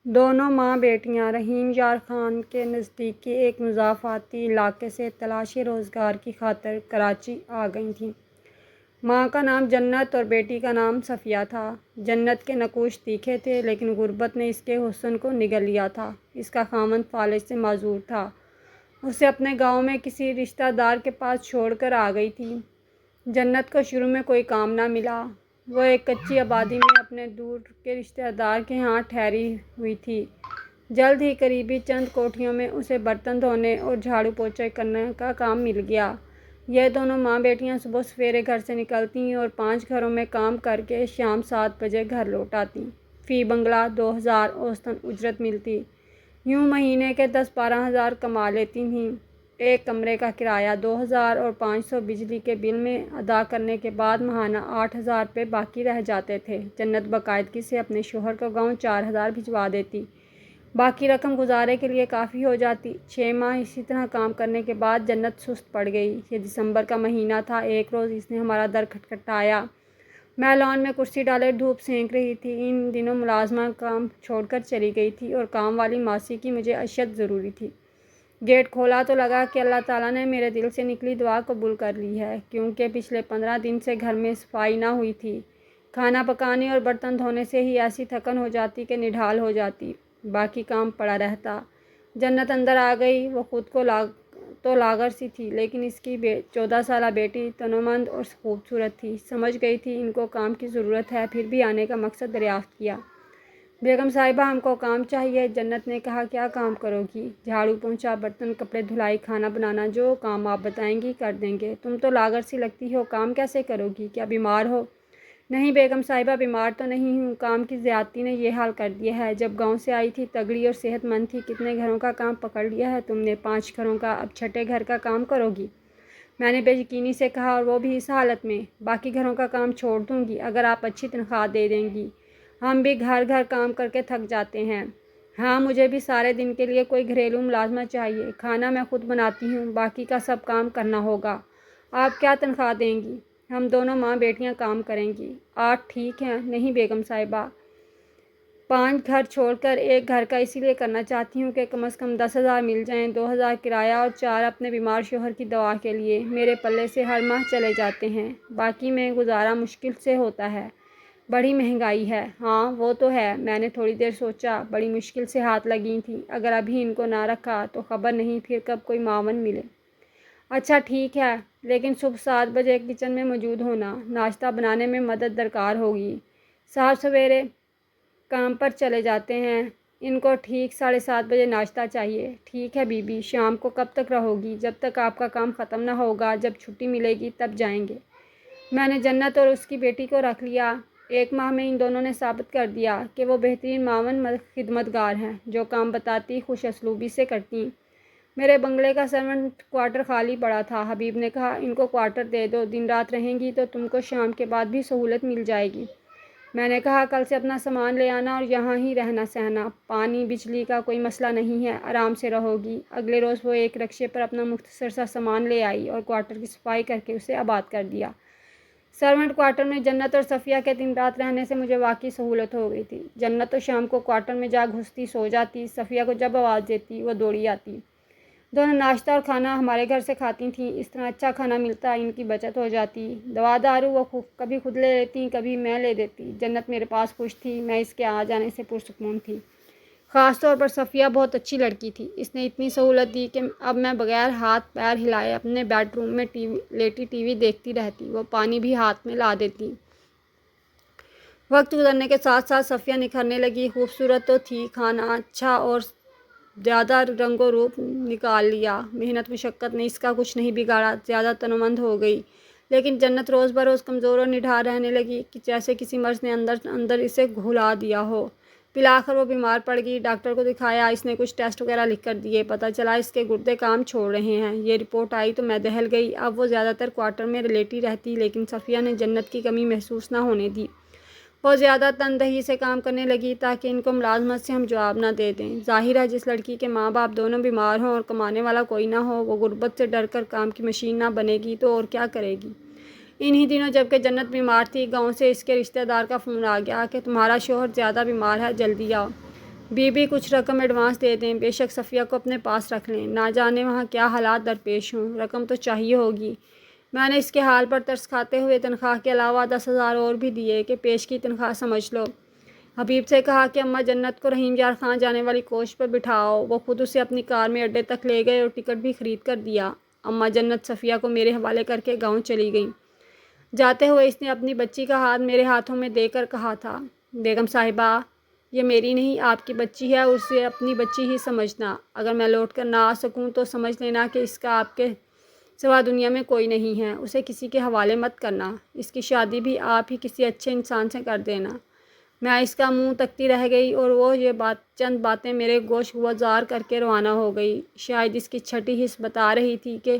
دونوں ماں بیٹیاں رحیم یار خان کے نزدیکی ایک مضافاتی علاقے سے تلاشی روزگار کی خاطر کراچی آ گئی تھیں۔ ماں کا نام جنت اور بیٹی کا نام صفیہ تھا۔ جنت کے نقوش تیکھے تھے، لیکن غربت نے اس کے حسن کو نگل لیا تھا۔ اس کا خاوند فالج سے معذور تھا۔ اسے اپنے گاؤں میں کسی رشتہ دار کے پاس چھوڑ کر آ گئی تھی۔ جنت کو شروع میں کوئی کام نہ ملا۔ وہ ایک کچی آبادی میں اپنے دور کے رشتہ دار کے ہاں ٹھہری ہوئی تھی۔ جلد ہی قریبی چند کوٹھیوں میں اسے برتن دھونے اور جھاڑو پوچھا کرنے کا کام مل گیا۔ یہ دونوں ماں بیٹیاں صبح سویرے گھر سے نکلتیں اور 5 گھروں میں کام کر کے شام 7 بجے گھر لوٹ آتیں۔ فی بنگلہ 2000 اوسطاً اجرت ملتی۔ یوں مہینے کے 10-12 ہزار کما لیتی تھیں۔ ایک کمرے کا کرایہ 2000 اور 500 بجلی کے بل میں ادا کرنے کے بعد ماہانہ 8000 روپے باقی رہ جاتے تھے۔ جنت باقاعدگی سے اپنے شوہر کو گاؤں 4000 بھجوا دیتی۔ باقی رقم گزارے کے لیے کافی ہو جاتی۔ 6 ماہ اسی طرح کام کرنے کے بعد جنت سست پڑ گئی۔ یہ دسمبر کا مہینہ تھا۔ ایک روز اس نے ہمارا در کھٹکھٹایا۔ میں لان میں کرسی ڈالے دھوپ سینک رہی تھی۔ ان دنوں ملازمہ کام چھوڑ کر چلی گئی تھی اور کام والی ماسی کی مجھے اشد ضروری تھی۔ گیٹ کھولا تو لگا کہ اللہ تعالیٰ نے میرے دل سے نکلی دعا قبول کر لی ہے، کیونکہ پچھلے 15 دن سے گھر میں صفائی نہ ہوئی تھی۔ کھانا پکانے اور برتن دھونے سے ہی ایسی تھکن ہو جاتی کہ نڈھال ہو جاتی، باقی کام پڑا رہتا۔ جنت اندر آ گئی۔ وہ خود کو تو لاغر سی تھی، لیکن اس کی 14 سالہ بیٹی تنومند اور خوبصورت تھی۔ سمجھ گئی تھی ان کو کام کی ضرورت ہے، پھر بھی آنے کا مقصد دریافت کیا۔ بیگم صاحبہ، ہم کو کام چاہیے۔ جنت نے کہا، کیا کام کرو گی؟ جھاڑو پوچھا، برتن کپڑے دھلائی، کھانا بنانا، جو کام آپ بتائیں گی کر دیں گے۔ تم تو لاغر سی لگتی ہو، کام کیسے کرو گی؟ کیا بیمار ہو؟ نہیں بیگم صاحبہ، بیمار تو نہیں ہوں، کام کی زیادتی نے یہ حال کر دیا ہے۔ جب گاؤں سے آئی تھی تگڑی اور صحت مند تھی۔ کتنے گھروں کا کام پکڑ لیا ہے تم نے؟ 5 گھروں کا۔ اب 6ٹھے گھر کا کام کرو گی؟ میں نے بے یقینی سے کہا، اور وہ بھی اس حالت میں؟ باقی گھروں کا کام چھوڑ دوں گی اگر آپ اچھی تنخواہ دے دیں گی۔ ہم بھی گھر گھر کام کر کے تھک جاتے ہیں۔ ہاں، مجھے بھی سارے دن کے لیے کوئی گھریلو ملازمہ چاہیے۔ کھانا میں خود بناتی ہوں، باقی کا سب کام کرنا ہوگا۔ آپ کیا تنخواہ دیں گی؟ ہم دونوں ماں بیٹیاں کام کریں گی۔ 8 ٹھیک ہے؟ نہیں بیگم صاحبہ، 5 گھر چھوڑ کر ایک گھر کا اسی لیے کرنا چاہتی ہوں کہ کم از کم 10,000 مل جائیں۔ 2,000 کرایہ اور 4 اپنے بیمار شوہر کی دوا کے لیے میرے پلے سے ہر ماہ چلے جاتے ہیں۔ باقی میں گزارا مشکل سے ہوتا ہے، بڑی مہنگائی ہے۔ ہاں وہ تو ہے۔ میں نے تھوڑی دیر سوچا۔ بڑی مشکل سے ہاتھ لگی تھیں۔ اگر ابھی ان کو نہ رکھا تو خبر نہیں پھر کب کوئی معاون ملے۔ اچھا ٹھیک ہے، لیکن صبح 7 بجے کچن میں موجود ہونا۔ ناشتہ بنانے میں مدد درکار ہوگی۔ صاحب سویرے کام پر چلے جاتے ہیں، ان کو ٹھیک 7:30 بجے ناشتہ چاہیے۔ ٹھیک ہے بی بی۔ شام کو کب تک رہو گی؟ جب تک آپ کا کام ختم نہ ہوگا۔ جب چھٹی ملے گی تب جائیں گے۔ میں نے جنت اور اس کی بیٹی کو رکھ لیا۔ 1 ماہ میں ان دونوں نے ثابت کر دیا کہ وہ بہترین معاون خدمتگار ہیں۔ جو کام بتاتی خوش اسلوبی سے کرتی۔ میرے بنگلے کا سرونٹ کوارٹر خالی پڑا تھا۔ حبیب نے کہا، ان کو کوارٹر دے دو، دن رات رہیں گی تو تم کو شام کے بعد بھی سہولت مل جائے گی۔ میں نے کہا، کل سے اپنا سامان لے آنا اور یہاں ہی رہنا سہنا۔ پانی بجلی کا کوئی مسئلہ نہیں ہے، آرام سے رہو گی۔ اگلے روز وہ ایک رکشے پر اپنا مختصر سا سامان لے آئی اور کوارٹر کی صفائی کر کے اسے آباد کر دیا۔ سرونٹ کوارٹر میں جنت اور صفیہ کے دن رات رہنے سے مجھے واقعی سہولت ہو گئی تھی۔ جنت تو شام کو کوارٹر میں جا گھستی، سو جاتی۔ صفیہ کو جب آواز دیتی وہ دوڑی آتی۔ دونوں ناشتہ اور کھانا ہمارے گھر سے کھاتی تھیں۔ اس طرح اچھا کھانا ملتا، ان کی بچت ہو جاتی۔ دوا دارو وہ کبھی خود لے لیتی، کبھی میں لے دیتی۔ جنت میرے پاس خوش تھی، میں اس کے آ جانے سے پرسکون تھی۔ خاص طور پر صفیہ بہت اچھی لڑکی تھی۔ اس نے اتنی سہولت دی کہ اب میں بغیر ہاتھ پیر ہلائے اپنے بیڈ روم میں لیٹی ٹی وی دیکھتی رہتی۔ وہ پانی بھی ہاتھ میں لا دیتی۔ وقت گزرنے کے ساتھ ساتھ صفیہ نکھرنے لگی۔ خوبصورت تو تھی، کھانا اچھا اور زیادہ رنگ و روپ نکال لیا۔ محنت مشقت نے اس کا کچھ نہیں بگاڑا، زیادہ تنومند ہو گئی۔ لیکن جنت روز بروز کمزور اور نڈھال رہنے لگی، جیسے کسی مرض نے اندر اندر اسے گھلا دیا ہو۔ بالآخر وہ بیمار پڑ گئی۔ ڈاکٹر کو دکھایا، اس نے کچھ ٹیسٹ وغیرہ لکھ کر دیے۔ پتہ چلا اس کے گردے کام چھوڑ رہے ہیں۔ یہ رپورٹ آئی تو میں دہل گئی۔ اب وہ زیادہ تر کوارٹر میں لیٹی رہتی، لیکن صفیہ نے جنت کی کمی محسوس نہ ہونے دی۔ وہ زیادہ تندہی سے کام کرنے لگی تاکہ ان کو ملازمت سے ہم جواب نہ دے دیں۔ ظاہر ہے جس لڑکی کے ماں باپ دونوں بیمار ہوں اور کمانے والا کوئی نہ ہو، وہ غربت سے ڈر کر کام کی مشین نہ بنے گی تو اور کیا کرے گی۔ انہی دنوں جبکہ جنت بیمار تھی، گاؤں سے اس کے رشتہ دار کا فون آ گیا کہ تمہارا شوہر زیادہ بیمار ہے، جلدی آؤ۔ بی کچھ رقم ایڈوانس دے دیں، بے شک صفیہ کو اپنے پاس رکھ لیں، نہ جانے وہاں کیا حالات درپیش ہوں، رقم تو چاہیے ہوگی۔ میں نے اس کے حال پر ترس کھاتے ہوئے تنخواہ کے علاوہ 10,000 اور بھی دیے کہ پیش کی تنخواہ سمجھ لو۔ حبیب سے کہا کہ اماں جنت کو رحیم یار خان جانے والی کوچ پر بٹھاؤ۔ وہ خود اسے اپنی کار میں اڈے تک لے گئے اور ٹکٹ بھی خرید کر دیا۔ اماں جنت صفیہ کو میرے حوالے کر کے گاؤں چلی گئیں۔ جاتے ہوئے اس نے اپنی بچی کا ہاتھ میرے ہاتھوں میں دے کر کہا تھا، بیگم صاحبہ یہ میری نہیں آپ کی بچی ہے، اسے اپنی بچی ہی سمجھنا۔ اگر میں لوٹ کر نہ آ سکوں تو سمجھ لینا کہ اس کا آپ کے سوا دنیا میں کوئی نہیں ہے، اسے کسی کے حوالے مت کرنا، اس کی شادی بھی آپ ہی کسی اچھے انسان سے کر دینا۔ میں اس کا منہ تکتی رہ گئی اور وہ یہ چند باتیں میرے گوش گزار کر کے روانہ ہو گئی۔ شاید اس کی چھٹی حس بتا رہی تھی کہ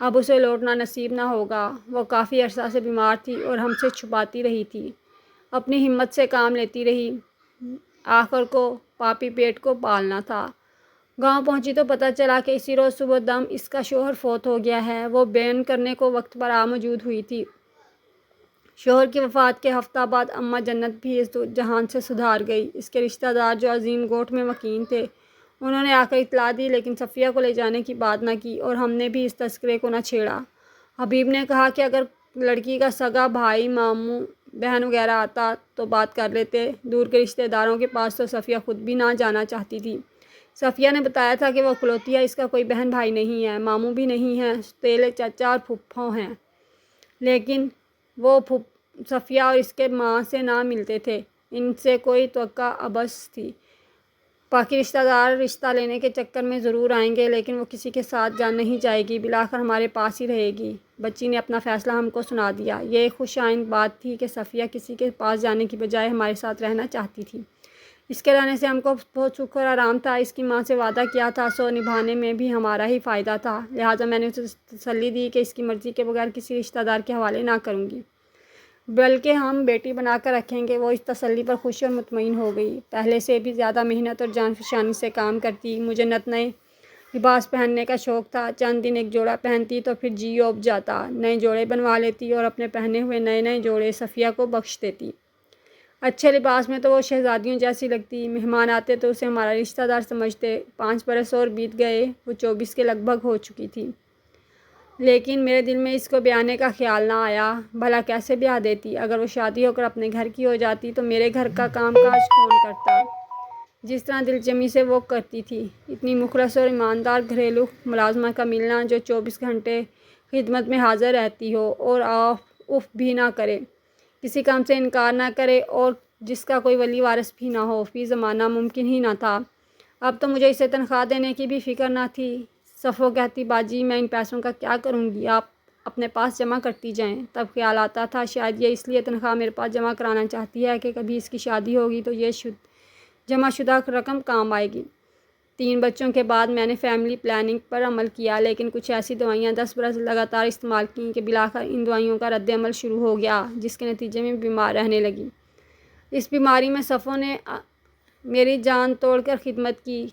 اب اسے لوٹنا نصیب نہ ہوگا۔ وہ کافی عرصہ سے بیمار تھی اور ہم سے چھپاتی رہی تھی، اپنی ہمت سے کام لیتی رہی، آخر کو پاپی پیٹ کو پالنا تھا۔ گاؤں پہنچی تو پتہ چلا کہ اسی روز صبح دم اس کا شوہر فوت ہو گیا ہے۔ وہ بیان کرنے کو وقت پر آ موجود ہوئی تھی۔ شوہر کی وفات کے ہفتہ بعد اماں جنت بھی اس جہان سے سدھار گئی۔ اس کے رشتہ دار جو عظیم گوٹھ میں مکین تھے، انہوں نے آ کر اطلاع دی، لیکن صفیہ کو لے جانے کی بات نہ کی اور ہم نے بھی اس تذکرے کو نہ چھیڑا۔ حبیب نے کہا کہ اگر لڑکی کا سگا بھائی، ماموں، بہن وغیرہ آتا تو بات کر لیتے، دور کے رشتہ داروں کے پاس تو صفیہ خود بھی نہ جانا چاہتی تھی۔ صفیہ نے بتایا تھا کہ وہ اکلوتی ہے، اس کا کوئی بہن بھائی نہیں ہے، ماموں بھی نہیں ہیں، سوتیلے چچا اور پھپھو ہیں، لیکن وہ صفیہ اور اس کے ماں سے نہ ملتے تھے، ان سے کوئی توقع عبث تھی۔ باقی رشتہ دار رشتہ لینے کے چکر میں ضرور آئیں گے، لیکن وہ کسی کے ساتھ نہیں جائے گی، بالآخر ہمارے پاس ہی رہے گی۔ بچی نے اپنا فیصلہ ہم کو سنا دیا۔ یہ ایک خوش آئند بات تھی کہ صفیہ کسی کے پاس جانے کی بجائے ہمارے ساتھ رہنا چاہتی تھی۔ اس کے رہنے سے ہم کو بہت سکھ اور آرام تھا۔ اس کی ماں سے وعدہ کیا تھا، سو نبھانے میں بھی ہمارا ہی فائدہ تھا، لہٰذا میں نے اسے تسلی دی کہ اس کی مرضی کے بغیر کسی رشتہ دار کے حوالے نہ کروں گی، بلکہ ہم بیٹی بنا کر رکھیں گے۔ وہ اس تسلی پر خوش اور مطمئن ہو گئی، پہلے سے بھی زیادہ محنت اور جان فشانی سے کام کرتی۔ مجھے نئے لباس پہننے کا شوق تھا، چند دن ایک جوڑا پہنتی تو پھر جی اوب جاتا، نئے جوڑے بنوا لیتی اور اپنے پہنے ہوئے نئے جوڑے صفیہ کو بخش دیتی۔ اچھے لباس میں تو وہ شہزادیوں جیسی لگتی، مہمان آتے تو اسے ہمارا رشتہ دار سمجھتے۔ 5 برس اور بیت گئے، وہ 24 کے لگ بھگ ہو چکی تھی، لیکن میرے دل میں اس کو بیانے کا خیال نہ آیا۔ بھلا کیسے بیاہ دیتی؟ اگر وہ شادی ہو کر اپنے گھر کی ہو جاتی تو میرے گھر کا کام کاج کون کرتا؟ جس طرح دل جمی سے وہ کرتی تھی، اتنی مخلص اور ایماندار گھریلو ملازمہ کا ملنا جو 24 گھنٹے خدمت میں حاضر رہتی ہو اور اف بھی نہ کرے، کسی کام سے انکار نہ کرے اور جس کا کوئی ولی وارث بھی نہ ہو، فی زمانہ ممکن ہی نہ تھا۔ اب تو مجھے اسے تنخواہ دینے کی بھی فکر نہ تھی۔ صفو کہتی، باجی میں ان پیسوں کا کیا کروں گی، آپ اپنے پاس جمع کرتی جائیں۔ تب خیال آتا تھا شاید یہ اس لیے تنخواہ میرے پاس جمع کرانا چاہتی ہے کہ کبھی اس کی شادی ہوگی تو یہ جمع شدہ رقم کام آئے گی۔ 3 بچوں کے بعد میں نے فیملی پلاننگ پر عمل کیا، لیکن کچھ ایسی دوائیاں 10 برس لگاتار استعمال کیں کہ بالآخر ان دوائیوں کا رد عمل شروع ہو گیا، جس کے نتیجے میں بیمار رہنے لگی۔ اس بیماری میں صفو نے میری جان توڑ کر خدمت کی،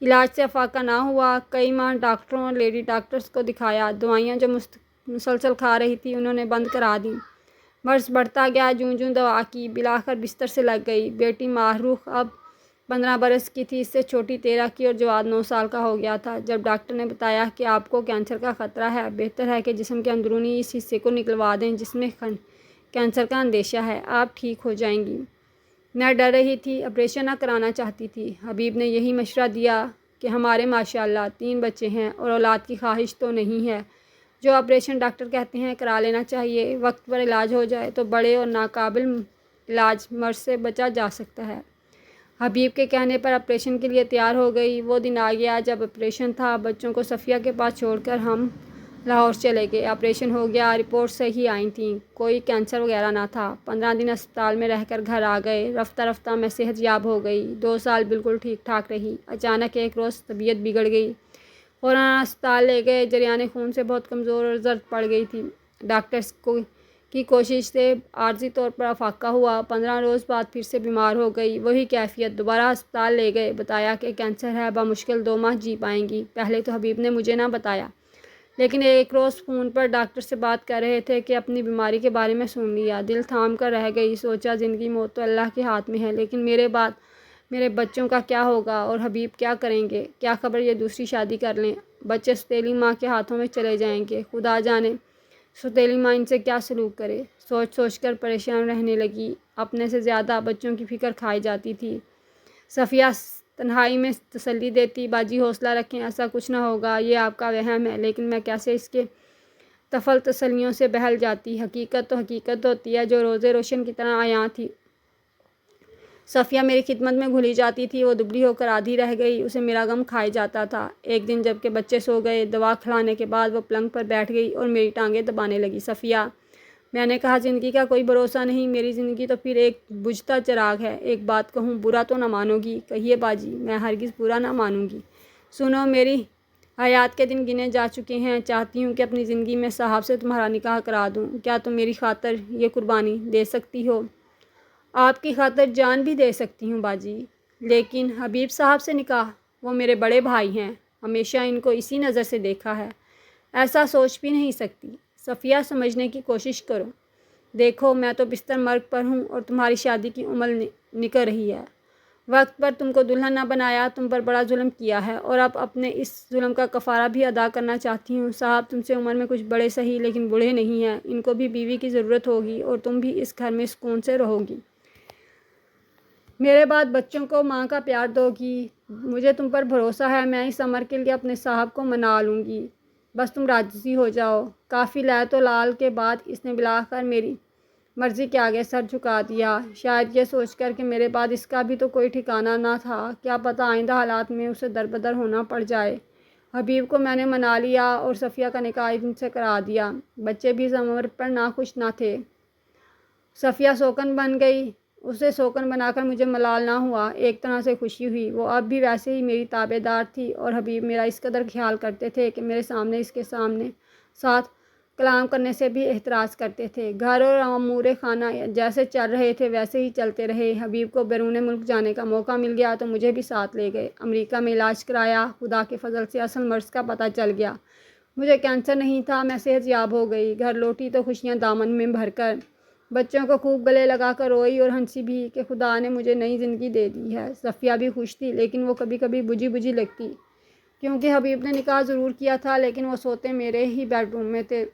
علاج سے افاقہ نہ ہوا۔ کئی ماہ ڈاکٹروں اور لیڈی ڈاکٹرز کو دکھایا، دوائیاں جو مسلسل کھا رہی تھی انہوں نے بند کرا دیں۔ مرض بڑھتا گیا، جوں دوا کی، بالآخر بستر سے لگ گئی۔ بیٹی ماہروخ اب 15 برس کی تھی، اس سے چھوٹی 13 کی اور جواد 9 سال کا ہو گیا تھا۔ جب ڈاکٹر نے بتایا کہ آپ کو کینسر کا خطرہ ہے، بہتر ہے کہ جسم کے اندرونی اس حصے کو نکلوا دیں جس میں کینسر کا اندیشہ ہے، آپ ٹھیک ہو جائیں گی۔ میں ڈر رہی تھی، آپریشن نہ کرانا چاہتی تھی۔ حبیب نے یہی مشورہ دیا کہ ہمارے ماشاءاللہ 3 بچے ہیں اور اولاد کی خواہش تو نہیں ہے، جو آپریشن ڈاکٹر کہتے ہیں کرا لینا چاہیے، وقت پر علاج ہو جائے تو بڑے اور ناقابل علاج مرض سے بچا جا سکتا ہے۔ حبیب کے کہنے پر آپریشن کے لیے تیار ہو گئی۔ وہ دن آ گیا جب آپریشن تھا۔ بچوں کو صفیہ کے پاس چھوڑ کر ہم لاہور چلے گئے۔ آپریشن ہو گیا، رپورٹ صحیح آئی تھیں، کوئی کینسر وغیرہ نہ تھا۔ 15 دن اسپتال میں رہ کر گھر آ گئے۔ رفتہ رفتہ میں صحت یاب ہو گئی، 2 سال بالکل ٹھیک ٹھاک رہی۔ اچانک ایک روز طبیعت بگڑ گئی، فوراً اسپتال لے گئے۔ جریان خون سے بہت کمزور اور زرد پڑ گئی تھی۔ ڈاکٹرز کی کوشش سے عارضی طور پر افاقہ ہوا۔ 15 روز بعد پھر سے بیمار ہو گئی، وہی کیفیت۔ دوبارہ اسپتال لے گئے، بتایا کہ کینسر ہے، بمشکل 2 ماہ جی پائیں گی۔ پہلے تو حبیب نے مجھے نہ بتایا، لیکن ایک روز فون پر ڈاکٹر سے بات کر رہے تھے کہ اپنی بیماری کے بارے میں سن لیا۔ دل تھام کر رہ گئی، سوچا زندگی موت تو اللہ کے ہاتھ میں ہے، لیکن میرے بعد میرے بچوں کا کیا ہوگا اور حبیب کیا کریں گے؟ کیا خبر یہ دوسری شادی کر لیں، بچے سوتیلی ماں کے ہاتھوں میں چلے جائیں گے۔ خدا جانے سوتیلی ماں ان سے کیا سلوک کرے۔ سوچ سوچ کر پریشان رہنے لگی۔ اپنے سے زیادہ بچوں کی فکر کھائی جاتی تھی۔ صفیہ تنہائی میں تسلی دیتی، باجی حوصلہ رکھیں، ایسا کچھ نہ ہوگا، یہ آپ کا وہم ہے۔ لیکن میں کیسے اس کے طفل تسلیوں سے بہل جاتی۔ حقیقت تو حقیقت ہوتی ہے جو روزے روشن کی طرح عیاں تھی۔ صفیہ میری خدمت میں گھلی جاتی تھی۔ وہ دبلی ہو کر آدھی رہ گئی، اسے میرا غم کھائی جاتا تھا۔ ایک دن جب کہ بچے سو گئے، دوا کھلانے کے بعد وہ پلنگ پر بیٹھ گئی اور میری ٹانگیں دبانے لگی۔ صفیہ، میں نے کہا، زندگی کا کوئی بھروسہ نہیں، میری زندگی تو پھر ایک بجھتا چراغ ہے۔ ایک بات کہوں، برا تو نہ مانو گی؟ کہیے باجی، میں ہرگز برا نہ مانوں گی۔ سنو، میری حیات کے دن گنے جا چکے ہیں۔ چاہتی ہوں کہ اپنی زندگی میں صاحب سے تمہارا نکاح کرا دوں۔ کیا تم میری خاطر یہ قربانی دے سکتی ہو؟ آپ کی خاطر جان بھی دے سکتی ہوں باجی، لیکن حبیب صاحب سے نکاح؟ وہ میرے بڑے بھائی ہیں، ہمیشہ ان کو اسی نظر سے دیکھا ہے، ایسا سوچ بھی نہیں سکتی۔ صفیہ، سمجھنے کی کوشش کرو۔ دیکھو، میں تو بستر مرگ پر ہوں اور تمہاری شادی کی عمر نکل رہی ہے۔ وقت پر تم کو دلہن نہ بنایا، تم پر بڑا ظلم کیا ہے اور اب اپنے اس ظلم کا کفارہ بھی ادا کرنا چاہتی ہوں۔ صاحب تم سے عمر میں کچھ بڑے صحیح لیکن بوڑھے نہیں ہیں، ان کو بھی بیوی کی ضرورت ہوگی اور تم بھی اس گھر میں سکون سے رہو گی۔ میرے بعد بچوں کو ماں کا پیار دو گی۔ مجھے تم پر بھروسہ ہے، میں اس عمر کے لیے اپنے صاحب کو منا لوں گی، بس تم راضی ہو جاؤ۔ کافی لعت و لال کے بعد اس نے بالآخر میری مرضی کے آگے سر جھکا دیا، شاید یہ سوچ کر کہ میرے بعد اس کا بھی تو کوئی ٹھکانہ نہ تھا، کیا پتہ آئندہ حالات میں اسے دربدر ہونا پڑ جائے۔ حبیب کو میں نے منا لیا اور صفیہ کا نکاح ان سے کرا دیا۔ بچے بھی اس عمر پر ناخوش نہ تھے۔ صفیہ سوکن بن گئی، اسے سوکن بنا کر مجھے ملال نہ ہوا، ایک طرح سے خوشی ہوئی۔ وہ اب بھی ویسے ہی میری تابع دار تھی اور حبیب میرا اس قدر خیال کرتے تھے کہ میرے سامنے اس کے ساتھ کلام کرنے سے بھی احتراز کرتے تھے۔ گھر اور امور خانہ جیسے چل رہے تھے ویسے ہی چلتے رہے۔ حبیب کو بیرون ملک جانے کا موقع مل گیا تو مجھے بھی ساتھ لے گئے۔ امریکہ میں علاج کرایا، خدا کے فضل سے اصل مرض کا پتہ چل گیا، مجھے کینسر نہیں تھا، میں صحت یاب ہو گئی۔ گھر لوٹی تو خوشیاں دامن میں بھر کر بچوں کو خوب گلے لگا کر روئی اور ہنسی بھی کہ خدا نے مجھے نئی زندگی دے دی ہے۔ صفیہ بھی خوش تھی، لیکن وہ کبھی کبھی بجھی بجھی لگتی، کیونکہ حبیب نے نکاح ضرور کیا تھا لیکن وہ سوتے میرے ہی بیڈ روم میں تھے۔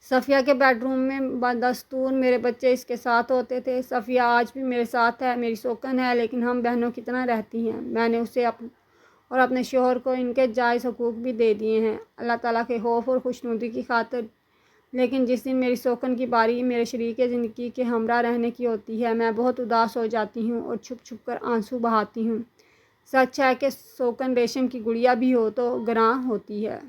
صفیہ کے بیڈ روم میں بدستور میرے بچے اس کے ساتھ ہوتے تھے۔ صفیہ آج بھی میرے ساتھ ہے، میری سوکن ہے، لیکن ہم بہنوں کی طرح رہتی ہیں۔ میں نے اسے اور اپنے شوہر کو ان کے جائز حقوق بھی دے دیے ہیں، اللہ تعالیٰ کے خوف اور خوشنودی کی خاطر۔ لیکن جس دن میری سوکن کی باری میرے شریک زندگی کے ہمراہ رہنے کی ہوتی ہے، میں بہت اداس ہو جاتی ہوں اور چھپ چھپ کر آنسو بہاتی ہوں۔ سچ ہے کہ سوکن ریشم کی گڑیا بھی ہو تو گراں ہوتی ہے۔